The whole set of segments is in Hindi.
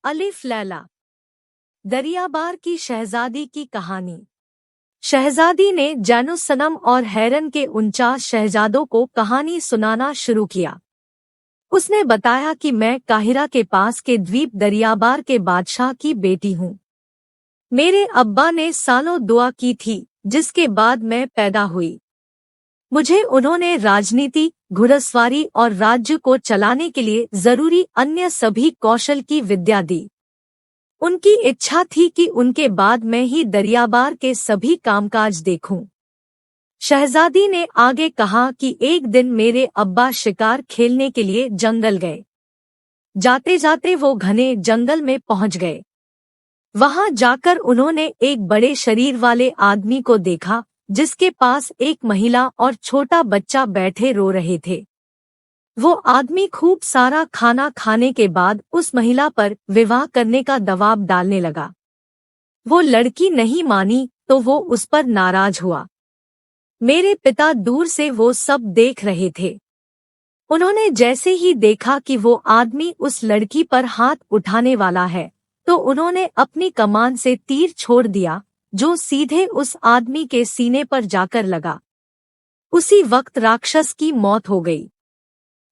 अलिफ लैला। दरियाबार की शहजादी की कहानी। शहजादी ने जैनुसनम और हैरन के 49 शहजादों को कहानी सुनाना शुरू किया। उसने बताया कि मैं काहिरा के पास के द्वीप दरियाबार के बादशाह की बेटी हूँ। मेरे अब्बा ने सालों दुआ की थी, जिसके बाद मैं पैदा हुई। मुझे उन्होंने राजनीति, घुड़सवारी और राज्य को चलाने के लिए जरूरी अन्य सभी कौशल की विद्या दी। उनकी इच्छा थी कि उनके बाद मैं ही दरियाबार के सभी कामकाज देखूं। शहजादी ने आगे कहा कि एक दिन मेरे अब्बा शिकार खेलने के लिए जंगल गए। जाते जाते वो घने जंगल में पहुंच गए। वहां जाकर उन्होंने एक बड़े शरीर वाले आदमी को देखा, जिसके पास एक महिला और छोटा बच्चा बैठे रो रहे थे। वो आदमी खूब सारा खाना खाने के बाद उस महिला पर विवाह करने का दबाव डालने लगा। वो लड़की नहीं मानी तो वो उस पर नाराज हुआ। मेरे पिता दूर से वो सब देख रहे थे। उन्होंने जैसे ही देखा कि वो आदमी उस लड़की पर हाथ उठाने वाला है, तो उन्होंने अपनी कमान से तीर छोड़ दिया, जो सीधे उस आदमी के सीने पर जाकर लगा। उसी वक्त राक्षस की मौत हो गई।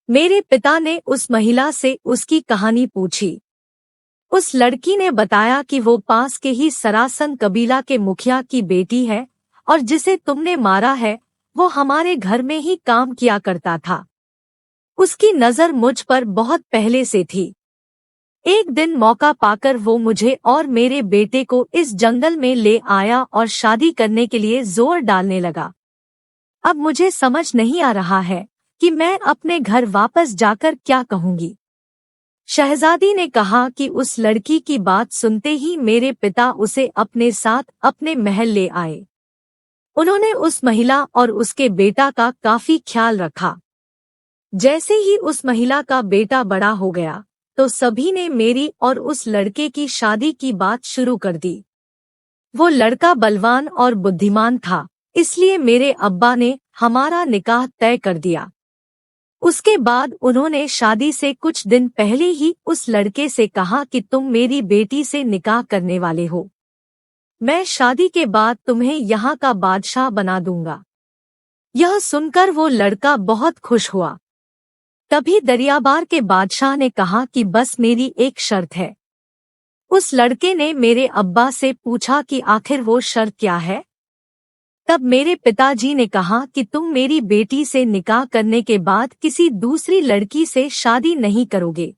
मेरे पिता ने उस महिला से उसकी कहानी पूछी। उस लड़की ने बताया कि वो पास के ही सरासन कबीला के मुखिया की बेटी है, और जिसे तुमने मारा है वो हमारे घर में ही काम किया करता था। उसकी नजर मुझ पर बहुत पहले से थी। एक दिन मौका पाकर वो मुझे और मेरे बेटे को इस जंगल में ले आया और शादी करने के लिए जोर डालने लगा। अब मुझे समझ नहीं आ रहा है कि मैं अपने घर वापस जाकर क्या कहूंगी। शहजादी ने कहा कि उस लड़की की बात सुनते ही मेरे पिता उसे अपने साथ अपने महल ले आए। उन्होंने उस महिला और उसके बेटा का काफी ख्याल रखा। जैसे ही उस महिला का बेटा बड़ा हो गया, तो सभी ने मेरी और उस लड़के की शादी की बात शुरू कर दी। वो लड़का बलवान और बुद्धिमान था, इसलिए मेरे अब्बा ने हमारा निकाह तय कर दिया। उसके बाद उन्होंने शादी से कुछ दिन पहले ही उस लड़के से कहा कि तुम मेरी बेटी से निकाह करने वाले हो। मैं शादी के बाद तुम्हें यहाँ का बादशाह बना दूंगा। यह सुनकर वो लड़का बहुत खुश हुआ। तभी दरियाबार के बादशाह ने कहा कि बस मेरी एक शर्त है। उस लड़के ने मेरे अब्बा से पूछा कि आखिर वो शर्त क्या है। तब मेरे पिताजी ने कहा कि तुम मेरी बेटी से निकाह करने के बाद किसी दूसरी लड़की से शादी नहीं करोगे।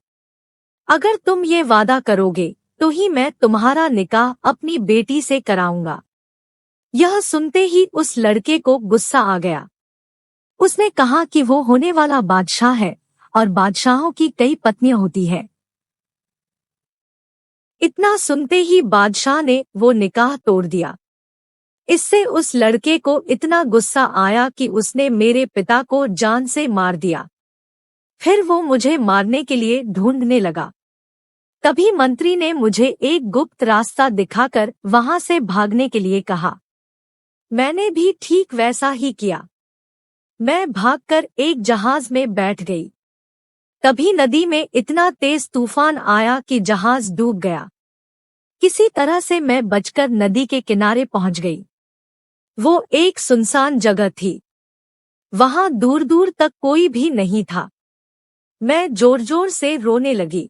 अगर तुम ये वादा करोगे तो ही मैं तुम्हारा निकाह अपनी बेटी से कराऊंगा। यह सुनते ही उस लड़के को गुस्सा आ गया। उसने कहा कि वो होने वाला बादशाह है और बादशाहों की कई पत्नियां होती है। इतना सुनते ही बादशाह ने वो निकाह तोड़ दिया। इससे उस लड़के को इतना गुस्सा आया कि उसने मेरे पिता को जान से मार दिया। फिर वो मुझे मारने के लिए ढूंढने लगा। तभी मंत्री ने मुझे एक गुप्त रास्ता दिखाकर वहां से भागने के लिए कहा। मैंने भी ठीक वैसा ही किया। मैं भागकर एक जहाज में बैठ गई। तभी नदी में इतना तेज तूफान आया कि जहाज डूब गया। किसी तरह से मैं बचकर नदी के किनारे पहुंच गई। वो एक सुनसान जगह थी। वहां दूर दूर तक कोई भी नहीं था। मैं जोर जोर से रोने लगी।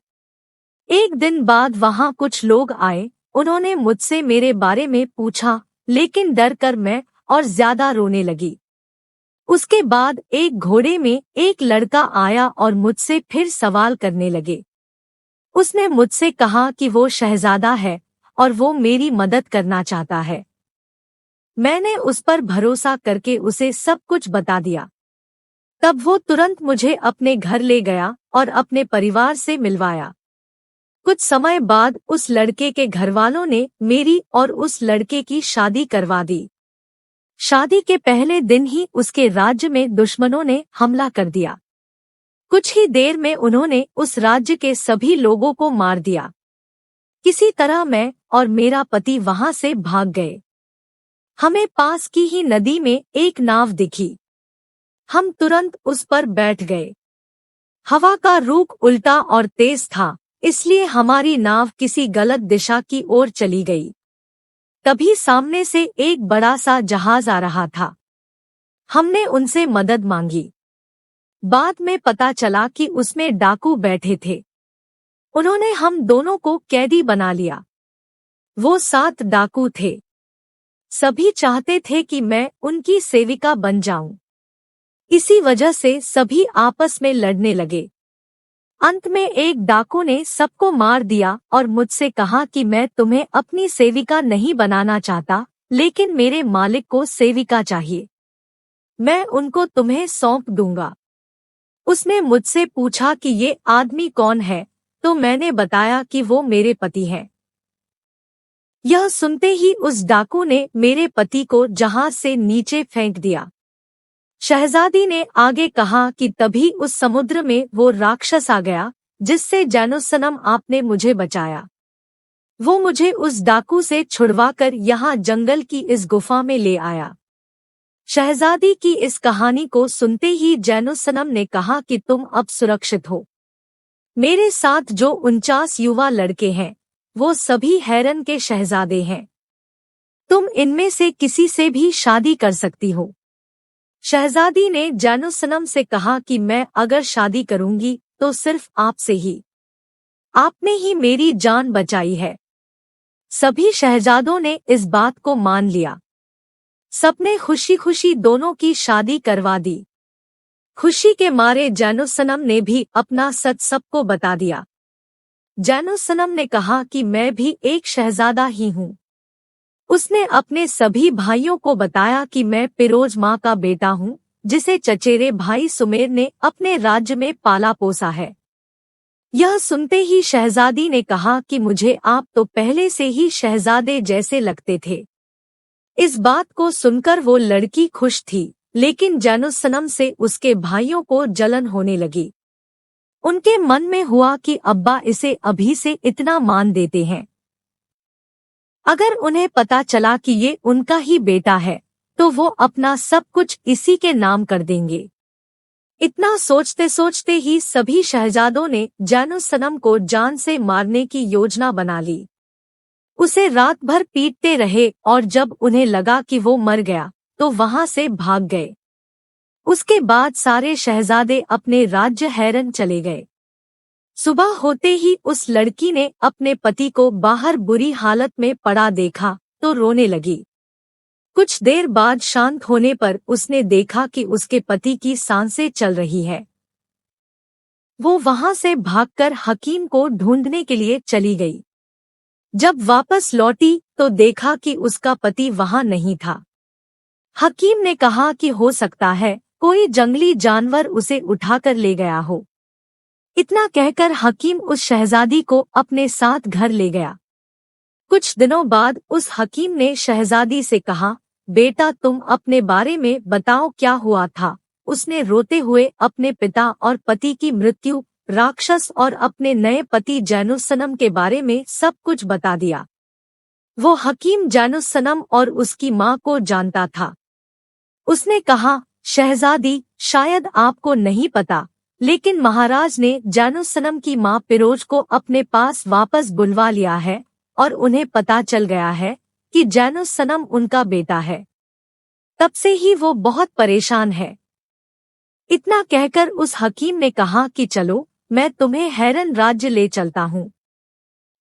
एक दिन बाद वहां कुछ लोग आए। उन्होंने मुझसे मेरे बारे में पूछा, लेकिन डर कर मैं और ज्यादा रोने लगी। उसके बाद एक घोड़े में एक लड़का आया और मुझसे फिर सवाल करने लगे। उसने मुझसे कहा कि वो शहजादा है और वो मेरी मदद करना चाहता है। मैंने उस पर भरोसा करके उसे सब कुछ बता दिया। तब वो तुरंत मुझे अपने घर ले गया और अपने परिवार से मिलवाया। कुछ समय बाद उस लड़के के घरवालों ने मेरी और उस लड़के की शादी करवा दी। शादी के पहले दिन ही उसके राज्य में दुश्मनों ने हमला कर दिया। कुछ ही देर में उन्होंने उस राज्य के सभी लोगों को मार दिया। किसी तरह मैं और मेरा पति वहां से भाग गए। हमें पास की ही नदी में एक नाव दिखी। हम तुरंत उस पर बैठ गए। हवा का रुख उल्टा और तेज था, इसलिए हमारी नाव किसी गलत दिशा की ओर चली गई। तभी सामने से एक बड़ा सा जहाज आ रहा था। हमने उनसे मदद मांगी। बाद में पता चला कि उसमें डाकू बैठे थे। उन्होंने हम दोनों को कैदी बना लिया। वो 7 डाकू थे। सभी चाहते थे कि मैं उनकी सेविका बन जाऊं। इसी वजह से सभी आपस में लड़ने लगे। अंत में एक डाकू ने सबको मार दिया और मुझसे कहा कि मैं तुम्हें अपनी सेविका नहीं बनाना चाहता, लेकिन मेरे मालिक को सेविका चाहिए। मैं उनको तुम्हें सौंप दूंगा। उसने मुझसे पूछा कि ये आदमी कौन है, तो मैंने बताया कि वो मेरे पति हैं। यह सुनते ही उस डाकू ने मेरे पति को जहाज से नीचे फेंक दिया। शहजादी ने आगे कहा कि तभी उस समुद्र में वो राक्षस आ गया जिससे जैनुसनम आपने मुझे बचाया। वो मुझे उस डाकू से छुड़वाकर यहाँ जंगल की इस गुफा में ले आया। शहजादी की इस कहानी को सुनते ही जैनुसनम ने कहा कि तुम अब सुरक्षित हो। मेरे साथ जो 49 युवा लड़के हैं वो सभी हैरन के शहजादे हैं। तुम इनमें से किसी से भी शादी कर सकती हो। शहजादी ने जैनुसनम से कहा कि मैं अगर शादी करूंगी तो सिर्फ आपसे ही। आपने ही मेरी जान बचाई है। सभी शहजादों ने इस बात को मान लिया। सबने खुशी खुशी दोनों की शादी करवा दी। खुशी के मारे जैनुसनम ने भी अपना सच सबको बता दिया। जैनुसनम ने कहा कि मैं भी एक शहजादा ही हूँ। उसने अपने सभी भाइयों को बताया कि मैं पिरोज माँ का बेटा हूँ, जिसे चचेरे भाई सुमेर ने अपने राज्य में पाला पोसा है। यह सुनते ही शहजादी ने कहा कि मुझे आप तो पहले से ही शहजादे जैसे लगते थे। इस बात को सुनकर वो लड़की खुश थी, लेकिन जैनुसनम से उसके भाइयों को जलन होने लगी। उनके मन में हुआ कि अब्बा इसे अभी से इतना मान देते हैं। अगर उन्हें पता चला कि ये उनका ही बेटा है तो वो अपना सब कुछ इसी के नाम कर देंगे। इतना सोचते सोचते ही सभी शहजादों ने जैनुसनम को जान से मारने की योजना बना ली। उसे रात भर पीटते रहे और जब उन्हें लगा कि वो मर गया तो वहां से भाग गए। उसके बाद सारे शहजादे अपने राज्य हैरन चले गए। सुबह होते ही उस लड़की ने अपने पति को बाहर बुरी हालत में पड़ा देखा तो रोने लगी। कुछ देर बाद शांत होने पर उसने देखा कि उसके पति की सांसें चल रही है। वो वहां से भागकर हकीम को ढूंढने के लिए चली गई। जब वापस लौटी तो देखा कि उसका पति वहां नहीं था। हकीम ने कहा कि हो सकता है कोई जंगली जानवर उसे उठाकर ले गया हो। इतना कहकर हकीम उस शहजादी को अपने साथ घर ले गया। कुछ दिनों बाद उस हकीम ने शहजादी से कहा, बेटा तुम अपने बारे में बताओ क्या हुआ था। उसने रोते हुए अपने पिता और पति की मृत्यु, राक्षस और अपने नए पति जैनुसनम के बारे में सब कुछ बता दिया। वो हकीम जैनुसनम और उसकी माँ को जानता था। उसने कहा, शहजादी शायद आपको नहीं पता, लेकिन महाराज ने जैनुसनम की माँ पिरोज को अपने पास वापस बुलवा लिया है और उन्हें पता चल गया है कि जैनुसनम उनका बेटा है। तब से ही वो बहुत परेशान है। इतना कहकर उस हकीम ने कहा कि चलो मैं तुम्हें हैरन राज्य ले चलता हूँ।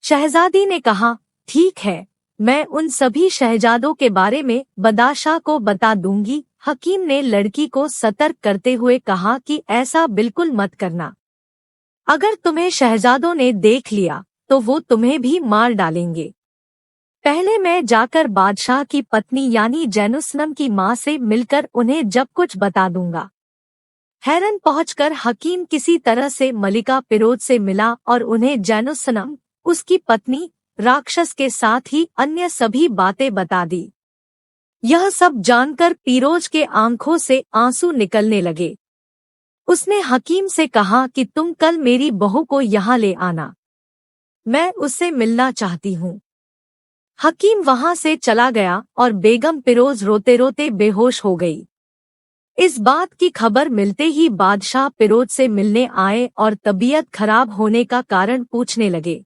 शहजादी ने कहा, ठीक है, मैं उन सभी शहजादों के बारे में बादशाह को बता दूंगी। हकीम ने लड़की को सतर्क करते हुए कहा कि ऐसा बिल्कुल मत करना। अगर तुम्हें शहजादों ने देख लिया तो वो तुम्हें भी मार डालेंगे। पहले मैं जाकर बादशाह की पत्नी यानी जैनुसनम की माँ से मिलकर उन्हें जब कुछ बता दूंगा। हैरन पहुंचकर हकीम किसी तरह से मलिका पिरोज से मिला और उन्हें जैनुसनम, उसकी पत्नी, राक्षस के साथ ही अन्य सभी बातें बता दी। यह सब जानकर पिरोज के आंखों से आंसू निकलने लगे। उसने हकीम से कहा कि तुम कल मेरी बहू को यहाँ ले आना, मैं उससे मिलना चाहती हूँ। हकीम वहां से चला गया और बेगम पिरोज रोते रोते बेहोश हो गई। इस बात की खबर मिलते ही बादशाह पिरोज से मिलने आए और तबीयत खराब होने का कारण पूछने लगे।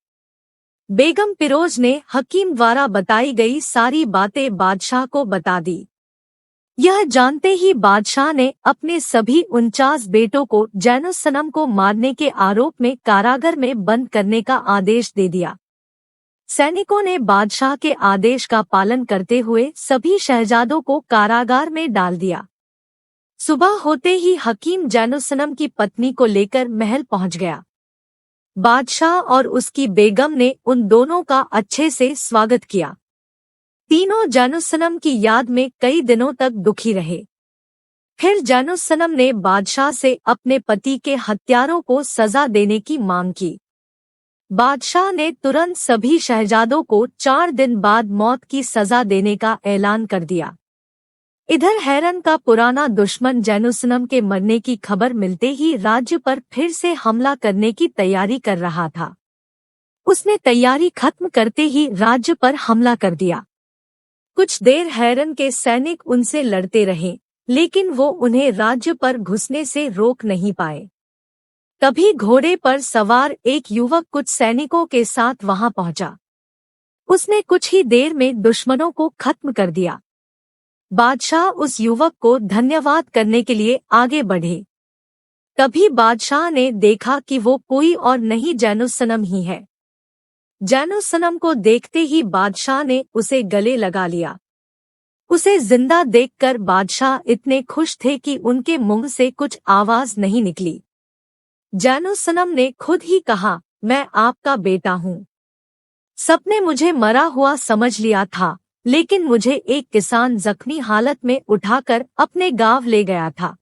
बेगम पिरोज ने हकीम द्वारा बताई गई सारी बातें बादशाह को बता दी। यह जानते ही बादशाह ने अपने सभी 49 बेटों को जैनुसनम को मारने के आरोप में कारागार में बंद करने का आदेश दे दिया। सैनिकों ने बादशाह के आदेश का पालन करते हुए सभी शहजादों को कारागार में डाल दिया। सुबह होते ही हकीम जैनुसनम की पत्नी को लेकर महल पहुंच गया। बादशाह और उसकी बेगम ने उन दोनों का अच्छे से स्वागत किया। तीनों जैनुसनम की याद में कई दिनों तक दुखी रहे। फिर जैनुसनम ने बादशाह से अपने पति के हत्यारों को सजा देने की मांग की। बादशाह ने तुरंत सभी शहजादों को 4 दिन बाद मौत की सजा देने का ऐलान कर दिया। इधर हैरन का पुराना दुश्मन जैनुसनम के मरने की खबर मिलते ही राज्य पर फिर से हमला करने की तैयारी कर रहा था। उसने तैयारी खत्म करते ही राज्य पर हमला कर दिया। कुछ देर हैरन के सैनिक उनसे लड़ते रहे, लेकिन वो उन्हें राज्य पर घुसने से रोक नहीं पाए। तभी घोड़े पर सवार एक युवक कुछ सैनिकों के साथ वहां पहुंचा। उसने कुछ ही देर में दुश्मनों को खत्म कर दिया। बादशाह उस युवक को धन्यवाद करने के लिए आगे बढ़े। तभी बादशाह ने देखा कि वो कोई और नहीं जैनुसनम ही है। जैनुसनम को देखते ही बादशाह ने उसे गले लगा लिया। उसे जिंदा देखकर बादशाह इतने खुश थे कि उनके मुंह से कुछ आवाज नहीं निकली। जैनुसनम ने खुद ही कहा, मैं आपका बेटा हूँ। सबने मुझे मरा हुआ समझ लिया था, लेकिन मुझे एक किसान जख्मी हालत में उठाकर अपने गांव ले गया था।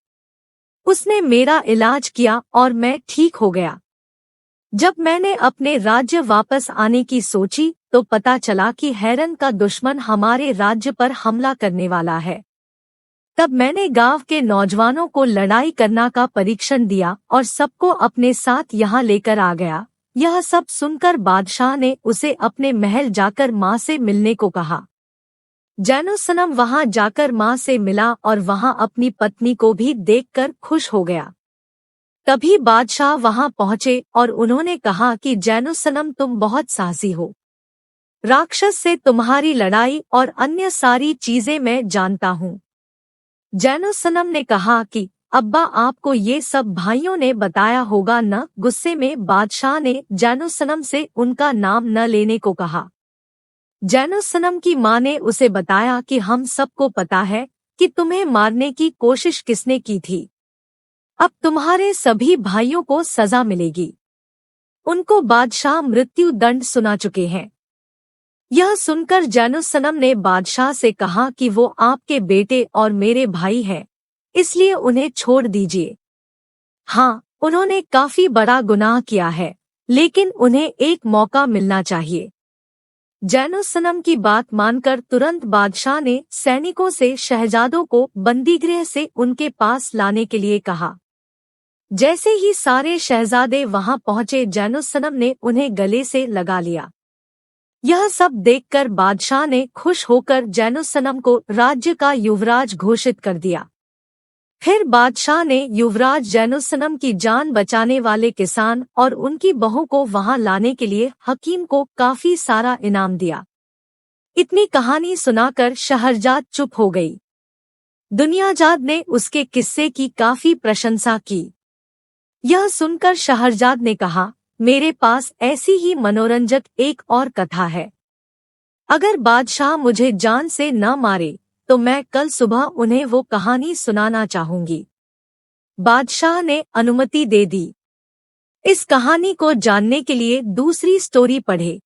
उसने मेरा इलाज किया और मैं ठीक हो गया। जब मैंने अपने राज्य वापस आने की सोची तो पता चला कि हैरन का दुश्मन हमारे राज्य पर हमला करने वाला है। तब मैंने गांव के नौजवानों को लड़ाई करना का परीक्षण दिया और सबको अपने साथ यहाँ लेकर आ गया। यह सब सुनकर बादशाह ने उसे अपने महल जाकर माँ से मिलने को कहा। जैनुसनम वहां जाकर माँ से मिला और वहां अपनी पत्नी को भी देखकर खुश हो गया। तभी बादशाह वहां पहुंचे और उन्होंने कहा कि जैनुसनम तुम बहुत साहसी हो। राक्षस से तुम्हारी लड़ाई और अन्य सारी चीजें मैं जानता हूँ। जैनुसनम ने कहा कि अब्बा आपको ये सब भाइयों ने बताया होगा न। गुस्से में बादशाह ने जैनुसनम से उनका नाम न लेने को कहा। जैनुसनम की माँ ने उसे बताया कि हम सबको पता है कि तुम्हें मारने की कोशिश किसने की थी। अब तुम्हारे सभी भाइयों को सजा मिलेगी। उनको बादशाह मृत्यु दंड सुना चुके हैं। यह सुनकर जैनुसनम ने बादशाह से कहा कि वो आपके बेटे और मेरे भाई हैं, इसलिए उन्हें छोड़ दीजिए। हाँ, उन्होंने काफी बड़ा गुनाह किया है, लेकिन उन्हें एक मौका मिलना चाहिए। जैनुसनम की बात मानकर तुरंत बादशाह ने सैनिकों से शहजादों को बंदीगृह से उनके पास लाने के लिए कहा। जैसे ही सारे शहजादे वहां पहुंचे, जैनुसनम ने उन्हें गले से लगा लिया। यह सब देखकर बादशाह ने खुश होकर जैनुसनम को राज्य का युवराज घोषित कर दिया। फिर बादशाह ने युवराज जैनुसनम की जान बचाने वाले किसान और उनकी बहू को वहां लाने के लिए हकीम को काफी सारा इनाम दिया। इतनी कहानी सुनाकर शहरजाद चुप हो गई। दुनियाजाद ने उसके किस्से की काफी प्रशंसा की। यह सुनकर शहरजाद ने कहा, मेरे पास ऐसी ही मनोरंजक एक और कथा है। अगर बादशाह मुझे जान से न मारे तो मैं कल सुबह उन्हें वो कहानी सुनाना चाहूंगी। बादशाह ने अनुमति दे दी। इस कहानी को जानने के लिए दूसरी स्टोरी पढ़े।